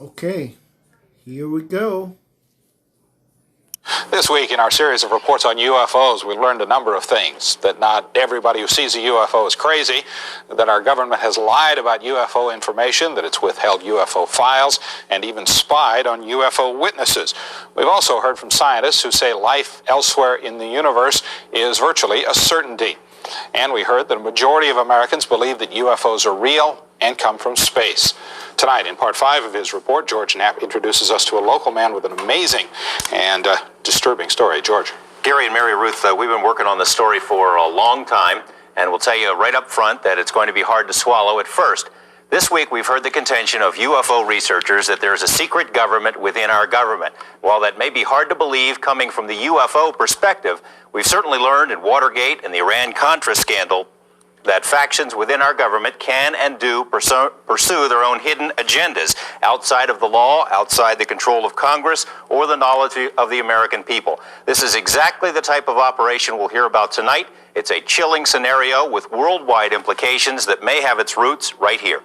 Okay, here we go. This week in our series of reports on UFOs, we learned a number of things. That not everybody who sees a UFO is crazy, that our government has lied about UFO information, that it's withheld UFO files, and even spied on UFO witnesses. We've also heard from scientists who say life elsewhere in the universe is virtually a certainty. And we heard that a majority of Americans believe that UFOs are real and come from space. Tonight, in part 5 of his report, George Knapp introduces us to a local man with an amazing and disturbing story. George. Gary and Mary Ruth, we've been working on this story for a long time, and we'll tell you right up front that it's going to be hard to swallow at first. This week, we've heard the contention of UFO researchers that there's a secret government within our government. While that may be hard to believe coming from the UFO perspective, we've certainly learned in Watergate and the Iran-Contra scandal that factions within our government can and do pursue their own hidden agendas outside of the law, outside the control of Congress, or the knowledge of the American people. This is exactly the type of operation we'll hear about tonight. It's a chilling scenario with worldwide implications that may have its roots right here.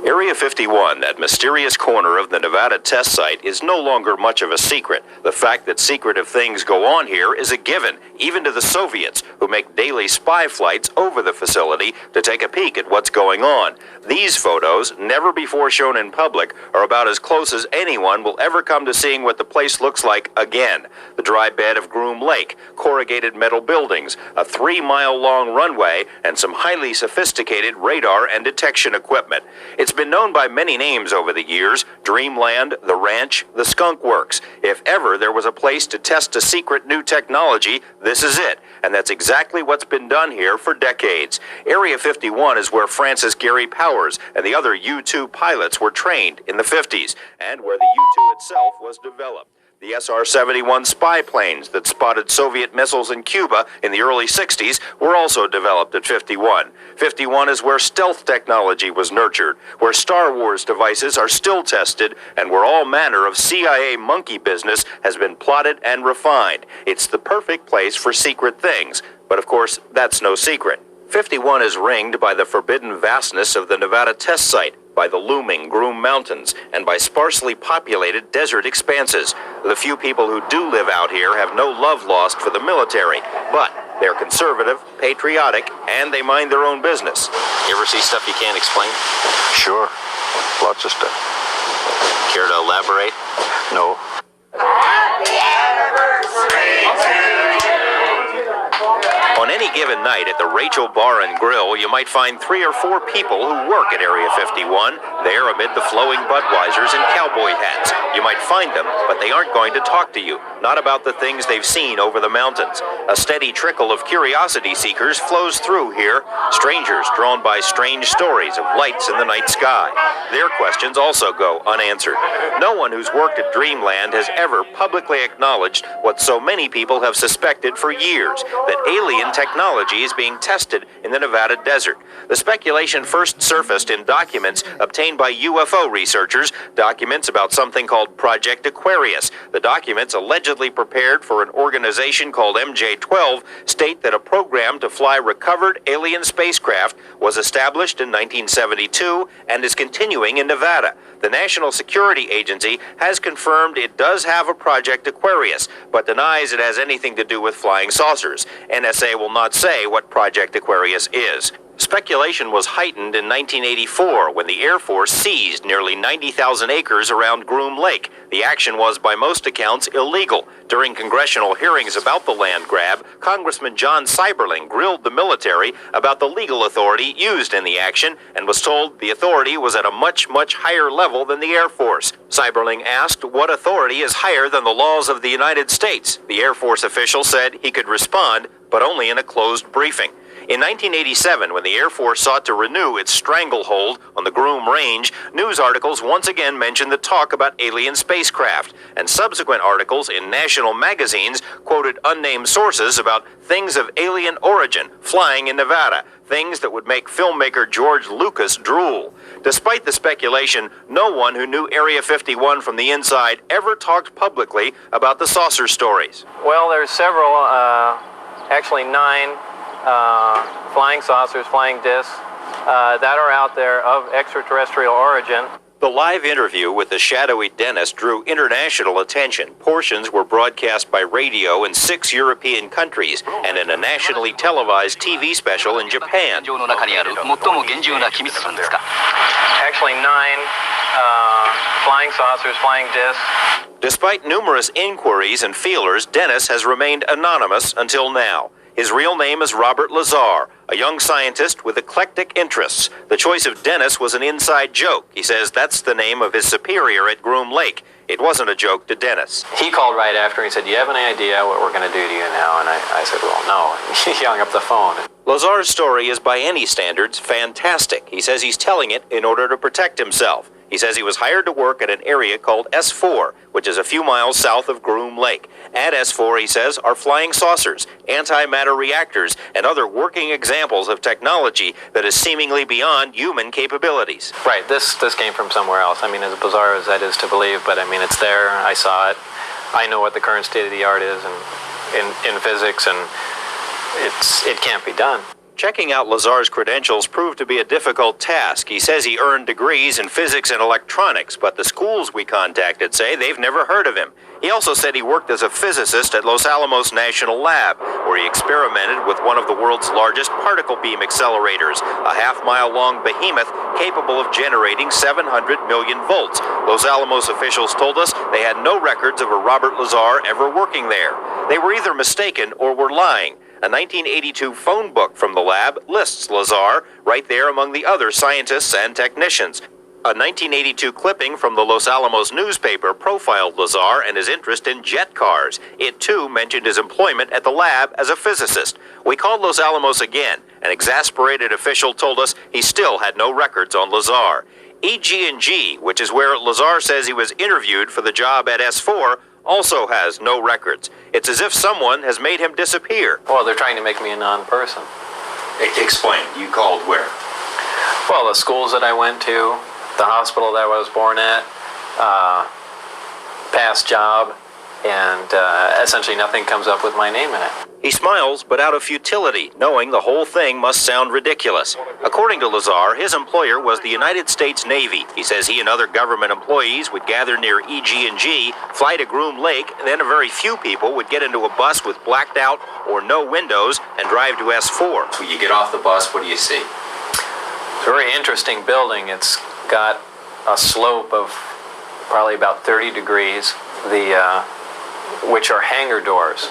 Area 51, that mysterious corner of the Nevada test site, is no longer much of a secret. The fact that secretive things go on here is a given, even to the Soviets, who make daily spy flights over the facility to take a peek at what's going on. These photos, never before shown in public, are about as close as anyone will ever come to seeing what the place looks like again. The dry bed of Groom Lake, corrugated metal buildings, a 3-mile-long runway, and some highly sophisticated radar and detection equipment. It's been known by many names over the years: Dreamland, the Ranch, the Skunk Works. If ever there was a place to test a secret new technology, this is it. And that's exactly what's been done here for decades. Area 51 is where Francis Gary Powers and the other U-2 pilots were trained in the 50s, and where the U-2 itself was developed. The SR-71 spy planes that spotted Soviet missiles in Cuba in the early 60s were also developed at 51. 51 is where stealth technology was nurtured, where Star Wars devices are still tested, and where all manner of CIA monkey business has been plotted and refined. It's the perfect place for secret things, but of course, that's no secret. 51 is ringed by the forbidden vastness of the Nevada test site, by the looming Groom Mountains, and by sparsely populated desert expanses. The few people who do live out here have no love lost for the military, but they're conservative, patriotic, and they mind their own business. You ever see stuff you can't explain? Sure. Lots of stuff. Care to elaborate? No. Happy anniversary to you. On any given night at the Rachel Bar and Grill, you might find 3 or 4 people who work at Area 51, there amid the flowing Budweisers and cowboy hats. You might find them, but they aren't going to talk to you, not about the things they've seen over the mountains. A steady trickle of curiosity seekers flows through here, strangers drawn by strange stories of lights in the night sky. Their questions also go unanswered. No one who's worked at Dreamland has ever publicly acknowledged what so many people have suspected for years, that alien technology is being tested in the Nevada desert. The speculation first surfaced in documents obtained by UFO researchers, documents about something called Project Aquarius. The documents, allegedly prepared for an organization called MJ-12, state that a program to fly recovered alien spacecraft was established in 1972 and is continuing in Nevada. The National Security Agency has confirmed it does have a Project Aquarius, but denies it has anything to do with flying saucers. NSA will not say what Project Aquarius is. Speculation was heightened in 1984 when the Air Force seized nearly 90,000 acres around Groom Lake. The action was, by most accounts, illegal. During congressional hearings about the land grab, Congressman John Seiberling grilled the military about the legal authority used in the action and was told the authority was at a much, much higher level than the Air Force. Seiberling asked what authority is higher than the laws of the United States. The Air Force official said he could respond, but only in a closed briefing. In 1987, when the Air Force sought to renew its stranglehold on the Groom Range, news articles once again mentioned the talk about alien spacecraft, and subsequent articles in national magazines quoted unnamed sources about things of alien origin flying in Nevada, things that would make filmmaker George Lucas drool. Despite the speculation, no one who knew Area 51 from the inside ever talked publicly about the saucer stories. Well, there's several, actually 9 flying saucers, flying discs, that are out there of extraterrestrial origin. The live interview with the shadowy Dennis drew international attention. Portions were broadcast by radio in 6 European countries and in a nationally televised TV special in Japan. Actually, 9 flying saucers, flying discs. Despite numerous inquiries and feelers, Dennis has remained anonymous until now. His real name is Robert Lozar, a young scientist with eclectic interests. The choice of Dennis was an inside joke. He says that's the name of his superior at Groom Lake. It wasn't a joke to Dennis. He called right after and he said, "Do you have any idea what we're going to do to you now?" And I said, "Well, no." He hung up the phone. Lozar's story is by any standards fantastic. He says he's telling it in order to protect himself. He says he was hired to work at an area called S4, which is a few miles south of Groom Lake. At S4, he says, are flying saucers, antimatter reactors, and other working examples of technology that is seemingly beyond human capabilities. Right, this came from somewhere else. I mean, as bizarre as that is to believe, but I mean, it's there. I saw it. I know what the current state of the art is in physics, and it can't be done. Checking out Lozar's credentials proved to be a difficult task. He says he earned degrees in physics and electronics, but the schools we contacted say they've never heard of him. He also said he worked as a physicist at Los Alamos National Lab, where he experimented with one of the world's largest particle beam accelerators, a half-mile-long behemoth capable of generating 700 million volts. Los Alamos officials told us they had no records of a Robert Lozar ever working there. They were either mistaken or were lying. A 1982 phone book from the lab lists Lozar right there among the other scientists and technicians. A 1982 clipping from the Los Alamos newspaper profiled Lozar and his interest in jet cars. It, too, mentioned his employment at the lab as a physicist. We called Los Alamos again. An exasperated official told us he still had no records on Lozar. EG&G, which is where Lozar says he was interviewed for the job at S4, also has no records. It's as if someone has made him disappear. Well, they're trying to make me a non-person. Explain. You called where? Well, the schools that I went to, the hospital that I was born at, past job, and essentially nothing comes up with my name in it. He smiles, but out of futility, knowing the whole thing must sound ridiculous. According to Lozar, his employer was the United States Navy. He says he and other government employees would gather near EG&G, fly to Groom Lake, then a very few people would get into a bus with blacked out or no windows and drive to S4. When you get off the bus, what do you see? It's a very interesting building. It's got a slope of probably about 30 degrees, which are hangar doors.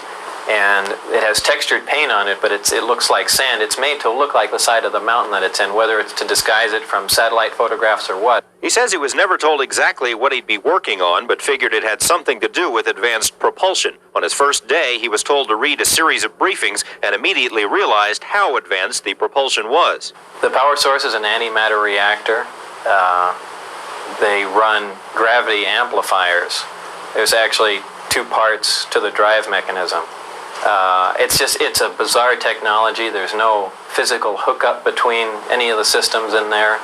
And it has textured paint on it, but it looks like sand. It's made to look like the side of the mountain that it's in, whether it's to disguise it from satellite photographs or what. He says he was never told exactly what he'd be working on, but figured it had something to do with advanced propulsion. On his first day, he was told to read a series of briefings and immediately realized how advanced the propulsion was. The power source is an antimatter reactor. They run gravity amplifiers. There's actually 2 parts to the drive mechanism. It's a bizarre technology. There's no physical hookup between any of the systems in there.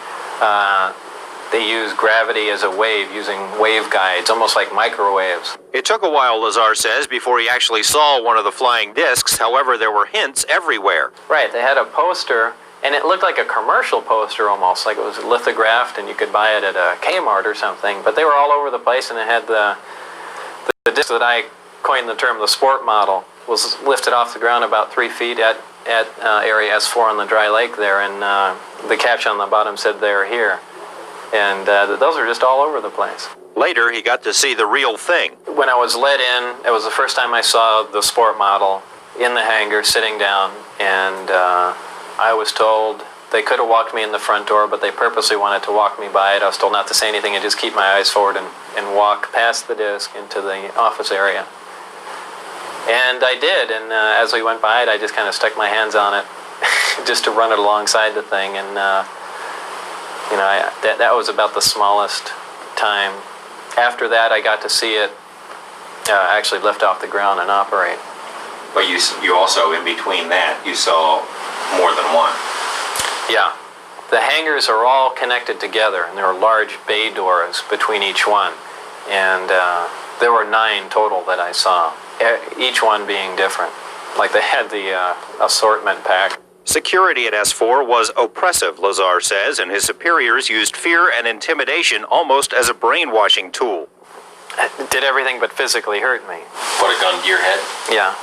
They use gravity as a wave, using waveguides, almost like microwaves. It took a while, Lozar says, before he actually saw one of the flying discs. However, there were hints everywhere. Right, they had a poster, and it looked like a commercial poster almost, like it was lithographed and you could buy it at a Kmart or something. But they were all over the place, and it had the disc that I coined the term the sport model was lifted off the ground about 3 feet at area S4 on the dry lake there, and the caption on the bottom said "They're here," and those are just all over the place. Later, he got to see the real thing. When I was let in, it was the first time I saw the sport model in the hangar sitting down, and I was told they could have walked me in the front door, but they purposely wanted to walk me by it. I was told not to say anything and just keep my eyes forward and walk past the disc into the office area. And I did, and as we went by it, I just kind of stuck my hands on it just to run it alongside the thing, and that was about the smallest time. After that, I got to see it actually lift off the ground and operate. But you also, in between that, you saw more than one. Yeah. The hangars are all connected together, and there are large bay doors between each one. And there were 9 total that I saw, each one being different. Like they had the assortment pack. Security at S4 was oppressive, Lozar says, and his superiors used fear and intimidation almost as a brainwashing tool. It did everything but physically hurt me. Put a gun to your head? Yeah.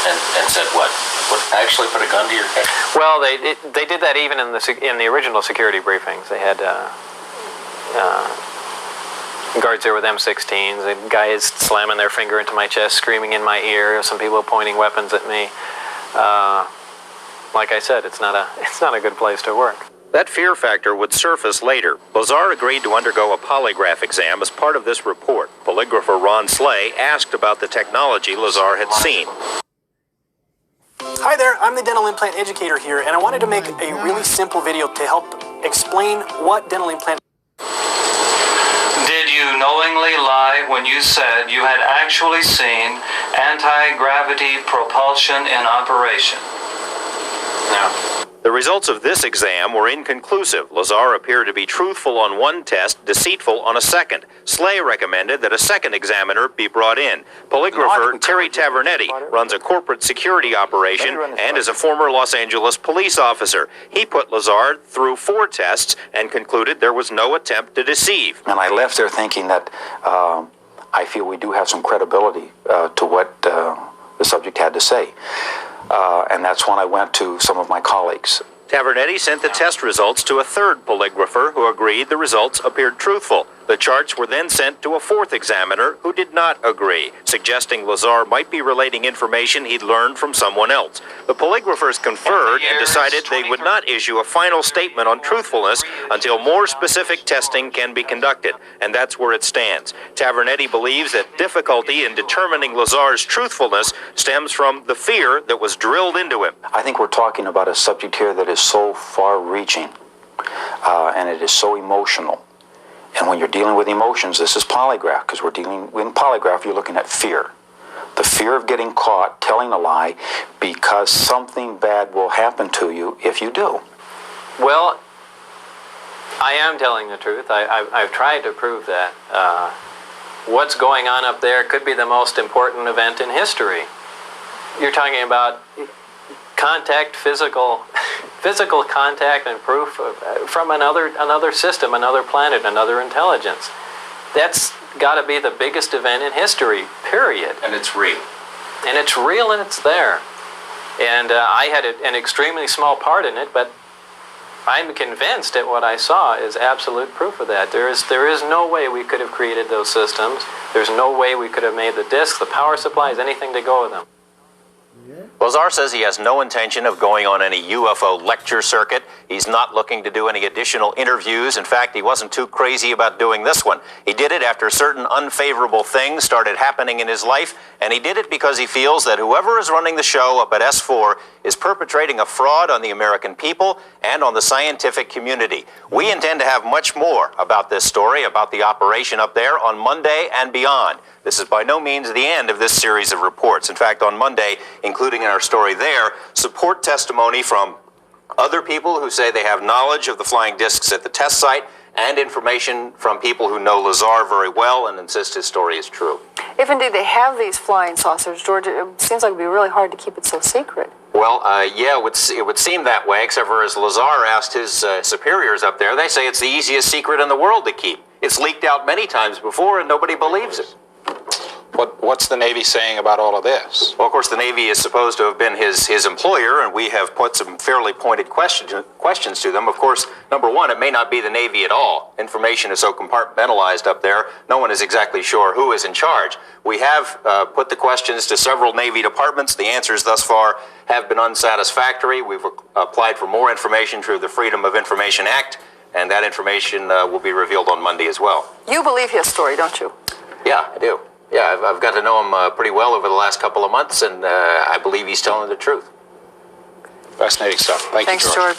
And said what? Actually put a gun to your head? Well, they did that even in the original security briefings. They had guards there with M16s, and guys slamming their finger into my chest, screaming in my ear, some people pointing weapons at me. Like I said, it's not a good place to work. That fear factor would surface later. Lozar agreed to undergo a polygraph exam as part of this report. Polygrapher Ron Slay asked about the technology Lozar had seen. Hi there, I'm the dental implant educator here, and I wanted to make a really simple video to help explain what dental implant. Did you knowingly lie when you said you had actually seen anti-gravity propulsion in operation? No. The results of this exam were inconclusive. Lozar appeared to be truthful on one test, deceitful on a second. Slay recommended that a second examiner be brought in. Polygrapher Terry Tavernetti runs a corporate security operation and is a former Los Angeles police officer. He put Lozar through 4 tests and concluded there was no attempt to deceive. And I left there thinking that I feel we do have some credibility to what the subject had to say. And that's when I went to some of my colleagues. Tavernetti sent the test results to a third polygrapher who agreed the results appeared truthful. The charts were then sent to a 4th examiner who did not agree, suggesting Lozar might be relating information he'd learned from someone else. The polygraphers conferred and decided they would not issue a final statement on truthfulness until more specific testing can be conducted, and that's where it stands. Tavernetti believes that difficulty in determining Lozar's truthfulness stems from the fear that was drilled into him. I think we're talking about a subject here that is so far-reaching, and it is so emotional. And when you're dealing with emotions, this is polygraph, because we're dealing in polygraph, you're looking at fear. The fear of getting caught telling a lie because something bad will happen to you if you do. Well, I am telling the truth. I've tried to prove that. What's going on up there could be the most important event in history. You're talking about contact, physical contact and proof from another system, another planet, another intelligence. That's got to be the biggest event in history, period. And it's real. And it's real and it's there. And I had an extremely small part in it, but I'm convinced that what I saw is absolute proof of that. There is no way we could have created those systems. There's no way we could have made the discs, the power supplies, anything to go with them. Lozar says he has no intention of going on any UFO lecture circuit. He's not looking to do any additional interviews. In fact, he wasn't too crazy about doing this one. He did it after certain unfavorable things started happening in his life, and he did it because he feels that whoever is running the show up at S4 is perpetrating a fraud on the American people and on the scientific community. We intend to have much more about this story, about the operation up there, on Monday and beyond. This is by no means the end of this series of reports. In fact, on Monday, including in our story there, support testimony from other people who say they have knowledge of the flying discs at the test site, and information from people who know Lozar very well and insist his story is true. If indeed they have these flying saucers, George, it seems like it would be really hard to keep it so secret. Well, yeah, it would seem that way, except for as Lozar asked his superiors up there, they say it's the easiest secret in the world to keep. It's leaked out many times before and nobody believes it. What's the Navy saying about all of this? Well, of course, the Navy is supposed to have been his employer, and we have put some fairly pointed questions to them. Of course, number one, it may not be the Navy at all. Information is so compartmentalized up there, no one is exactly sure who is in charge. We have put the questions to several Navy departments. The answers thus far have been unsatisfactory. We've applied for more information through the Freedom of Information Act, and that information will be revealed on Monday as well. You believe his story, don't you? Yeah, I do. Yeah, I've got to know him pretty well over the last couple of months, and I believe he's telling the truth. Fascinating stuff. Thanks, George.